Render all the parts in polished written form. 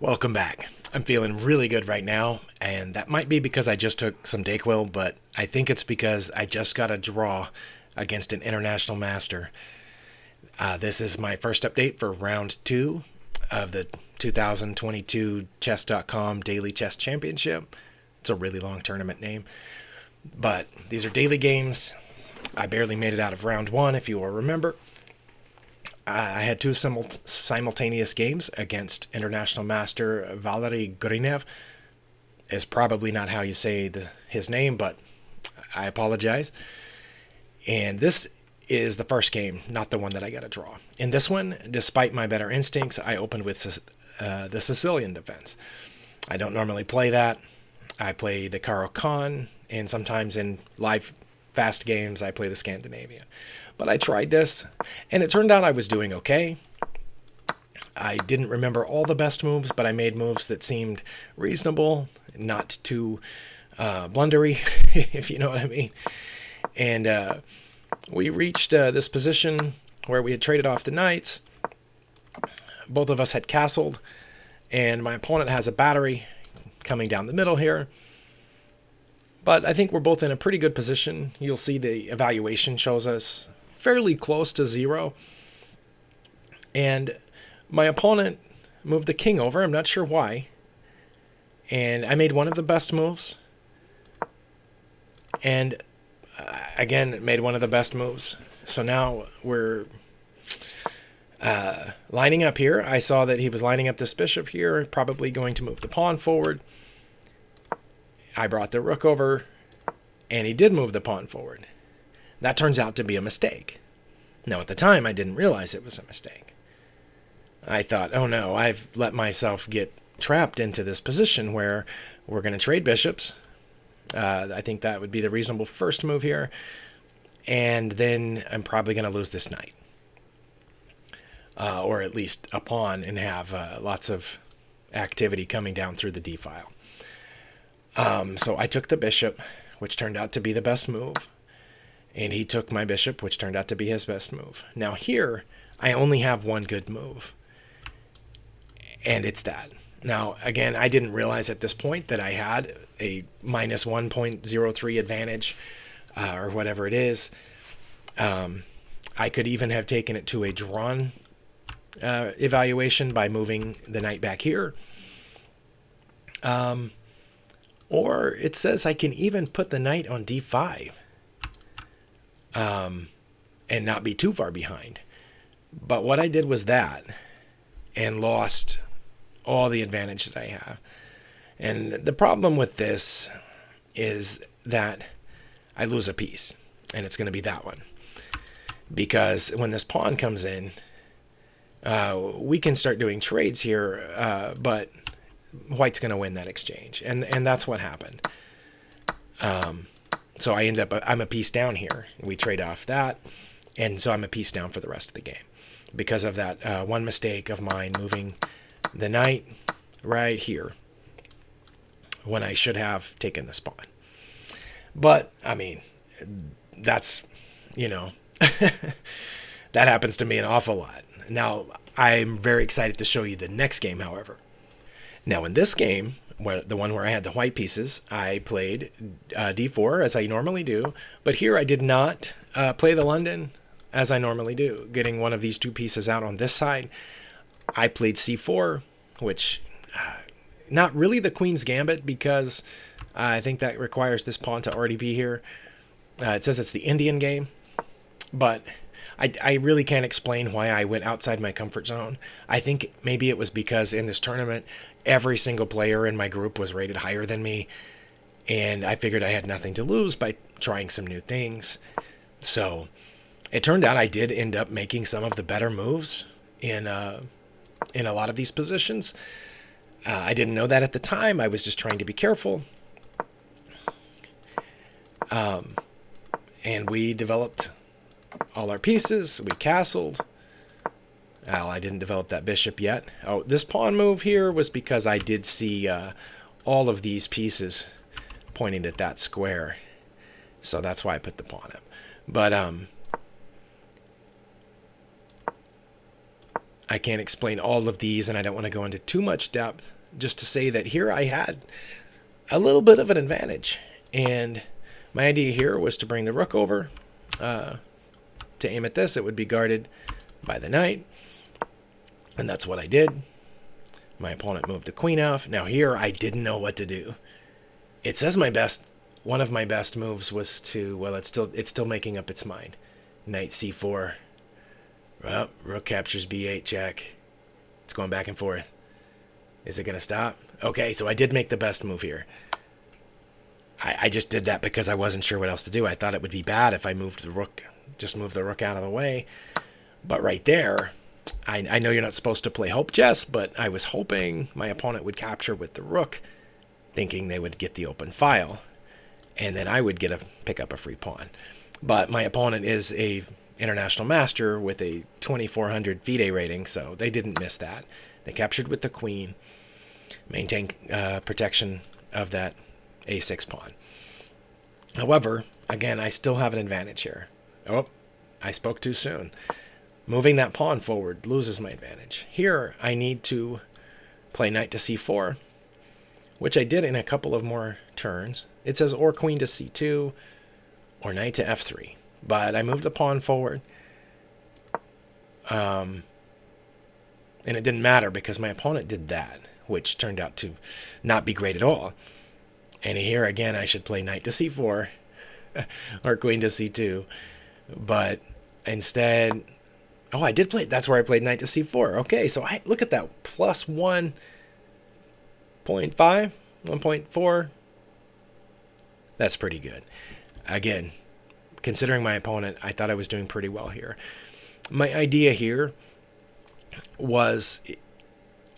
Welcome back. I'm feeling really good right now, and that might be because I just took some Dayquil, but I think it's because I just got a draw against an international master. This is my first update for round 2 of the 2022 Chess.com Daily Chess Championship. It's a really long tournament name, but these are daily games. I barely made it out of round 1, if you will remember. I had two simultaneous games against international master Valeriy Grinev. Is probably not how you say his name, but I apologize. And this is the first game, not the one that I got a draw. In this one, despite my better instincts, I opened with the Sicilian defense. I don't normally play that. I play the Caro-Kann, and sometimes in live fast games, I play the Scandinavian. But I tried this, and it turned out I was doing okay. I didn't remember all the best moves, but I made moves that seemed reasonable, not too blundery, if you know what I mean. And we reached this position where we had traded off the knights. Both of us had castled, and my opponent has a battery coming down the middle here. But I think we're both in a pretty good position. You'll see the evaluation shows us fairly close to 0. And my opponent moved the king over. I'm not sure why. And I made one of the best moves. And again, made one of the best moves. So now we're lining up here. I saw that he was lining up this bishop here, probably going to move the pawn forward. I brought the rook over, and he did move the pawn forward. That turns out to be a mistake. Now, at the time, I didn't realize it was a mistake. I thought, oh no, I've let myself get trapped into this position where we're going to trade bishops. I think that would be the reasonable first move here. And then I'm probably going to lose this knight. Or at least a pawn, and have lots of activity coming down through the d-file. So I took the bishop, which turned out to be the best move. And he took my bishop, which turned out to be his best move. Now here, I only have one good move. And it's that. Now, again, I didn't realize at this point that I had a minus 1.03 advantage, or whatever it is. I could even have taken it to a drawn evaluation by moving the knight back here. Or it says I can even put the knight on d5 and not be too far behind. But what I did was that, and lost all the advantage that I have. And the problem with this is that I lose a piece, and it's going to be that one. Because when this pawn comes in, we can start doing trades here, but White's going to win that exchange, and that's what happened. So I end up, I'm a piece down here. We trade off that, and so I'm a piece down for the rest of the game because of that one mistake of mine moving the knight right here when I should have taken this pawn. But I mean, that's, that happens to me an awful lot. Now I'm very excited to show you the next game, however. Now in this game, the one where I had the white pieces, I played d4 as I normally do, but here I did not play the London as I normally do, getting one of these two pieces out on this side. I played c4, which not really the Queen's Gambit, because I think that requires this pawn to already be here. It says it's the Indian game, but I really can't explain why I went outside my comfort zone. I think maybe it was because in this tournament, every single player in my group was rated higher than me, and I figured I had nothing to lose by trying some new things. So it turned out I did end up making some of the better moves in a lot of these positions. I didn't know that at the time. I was just trying to be careful. And we developed all our pieces. We castled. Well, I didn't develop that bishop yet. Oh, this pawn move here was because I did see all of these pieces pointing at that square. So that's why I put the pawn up. But I can't explain all of these, and I don't want to go into too much depth, just to say that here I had a little bit of an advantage. And my idea here was to bring the rook over. To aim at this, it would be guarded by the knight. And that's what I did. My opponent moved the queen off. Now here, I didn't know what to do. It says one of my best moves was to, well, it's still making up its mind. Knight c4. Well, rook captures b8 check. It's going back and forth. Is it going to stop? Okay, so I did make the best move here. I just did that because I wasn't sure what else to do. I thought it would be bad if I moved the rook, just moved the rook out of the way. But right there, I know you're not supposed to play hope chess, but I was hoping my opponent would capture with the rook, thinking they would get the open file, and then I would pick up a free pawn. But my opponent is a international master with a 2400 FIDE rating, so they didn't miss that. They captured with the queen, maintained protection of that a6 pawn. However, again, I still have an advantage here. Oh, I spoke too soon. Moving that pawn forward loses my advantage. Here, I need to play knight to c4, which I did in a couple of more turns. It says or queen to c2 or knight to f3. But I moved the pawn forward. And it didn't matter because my opponent did that, which turned out to not be great at all. And here again, I should play knight to c4 or queen to c2. But instead, oh, I did play, that's where I played knight to c4. Okay, so I look at that, plus 1.5, 1.4. That's pretty good. Again, considering my opponent, I thought I was doing pretty well here. My idea here was,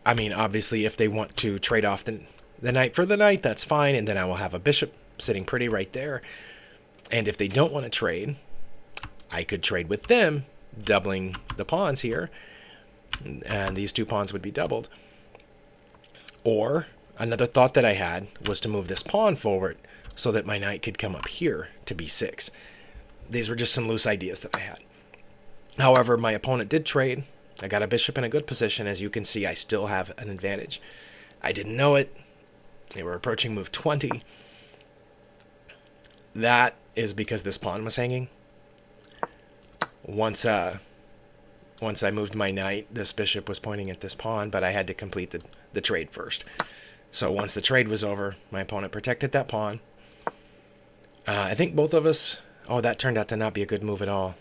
I mean, obviously, if they want to trade off the knight for the knight, that's fine, and then I will have a bishop sitting pretty right there. And if they don't want to trade, I could trade with them, doubling the pawns here, and these two pawns would be doubled. Or another thought that I had was to move this pawn forward so that my knight could come up here to b6. These were just some loose ideas that I had. However, my opponent did trade. I got a bishop in a good position. As you can see, I still have an advantage. I didn't know it. They were approaching move 20. That is because this pawn was hanging. Once I moved my knight, this bishop was pointing at this pawn, but I had to complete the trade first. So once the trade was over, my opponent protected that pawn. I think both of us... Oh, that turned out to not be a good move at all.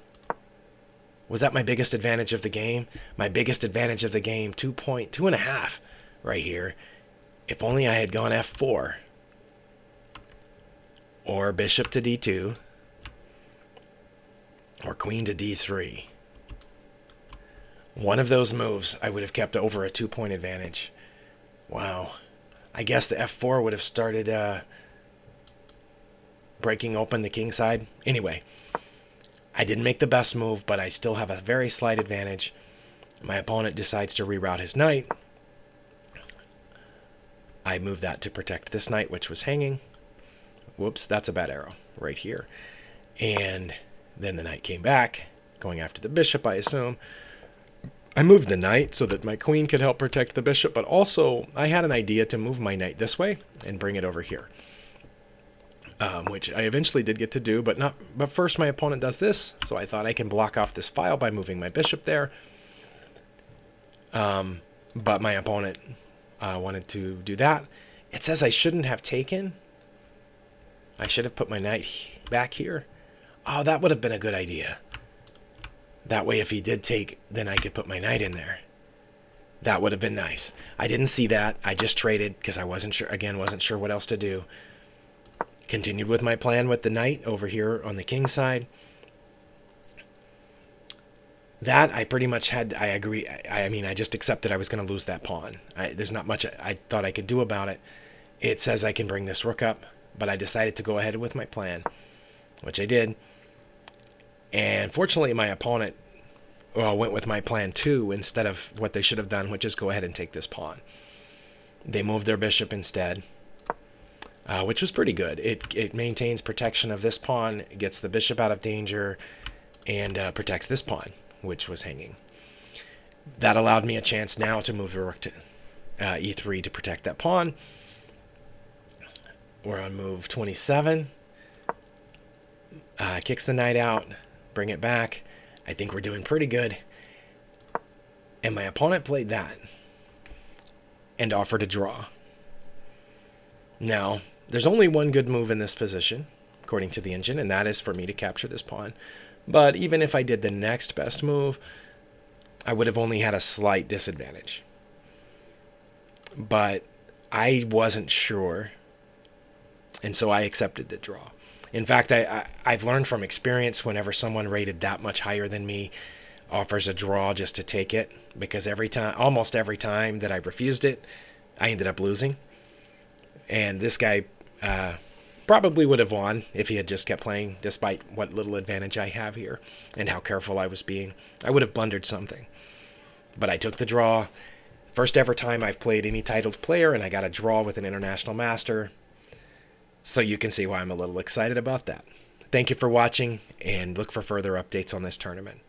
Was that my biggest advantage of the game? My biggest advantage of the game, 2.5 right here. If only I had gone f4. Or bishop to d2. Or queen to d3. One of those moves, I would have kept over a 2-point advantage. Wow. I guess the f4 would have started breaking open the king side. Anyway, I didn't make the best move, but I still have a very slight advantage. My opponent decides to reroute his knight. I move that to protect this knight, which was hanging. Whoops, that's a bad arrow right here. And then the knight came back, going after the bishop, I assume. I moved the knight so that my queen could help protect the bishop, but also I had an idea to move my knight this way and bring it over here. Which I eventually did get to do, but first my opponent does this, so I thought I can block off this file by moving my bishop there. But my opponent wanted to do that. It says I shouldn't have taken. I should have put my knight back here. Oh, that would have been a good idea. That way, if he did take, then I could put my knight in there. That would have been nice. I didn't see that. I just traded because I wasn't sure what else to do. Continued with my plan with the knight over here on the king side. That I pretty much had, I agree. I mean, I just accepted I was going to lose that pawn. There's not much I thought I could do about it. It says I can bring this rook up, but I decided to go ahead with my plan, which I did. And fortunately, my opponent went with my plan too, instead of what they should have done, which is go ahead and take this pawn. They moved their bishop instead. Which was pretty good. It maintains protection of this pawn, gets the bishop out of danger, and protects this pawn, which was hanging. That allowed me a chance now to move the rook to e3 to protect that pawn. We're on move 27. Kicks the knight out, bring it back. I think we're doing pretty good. And my opponent played that and offered a draw. Now, there's only one good move in this position, according to the engine, and that is for me to capture this pawn. But even if I did the next best move, I would have only had a slight disadvantage. But I wasn't sure, and so I accepted the draw. In fact, I've learned from experience whenever someone rated that much higher than me offers a draw just to take it, because almost every time that I refused it, I ended up losing. And this guy probably would have won if he had just kept playing, despite what little advantage I have here and how careful I was being. I would have blundered something. But I took the draw. First ever time I've played any titled player, and I got a draw with an international master. So you can see why I'm a little excited about that. Thank you for watching, and look for further updates on this tournament.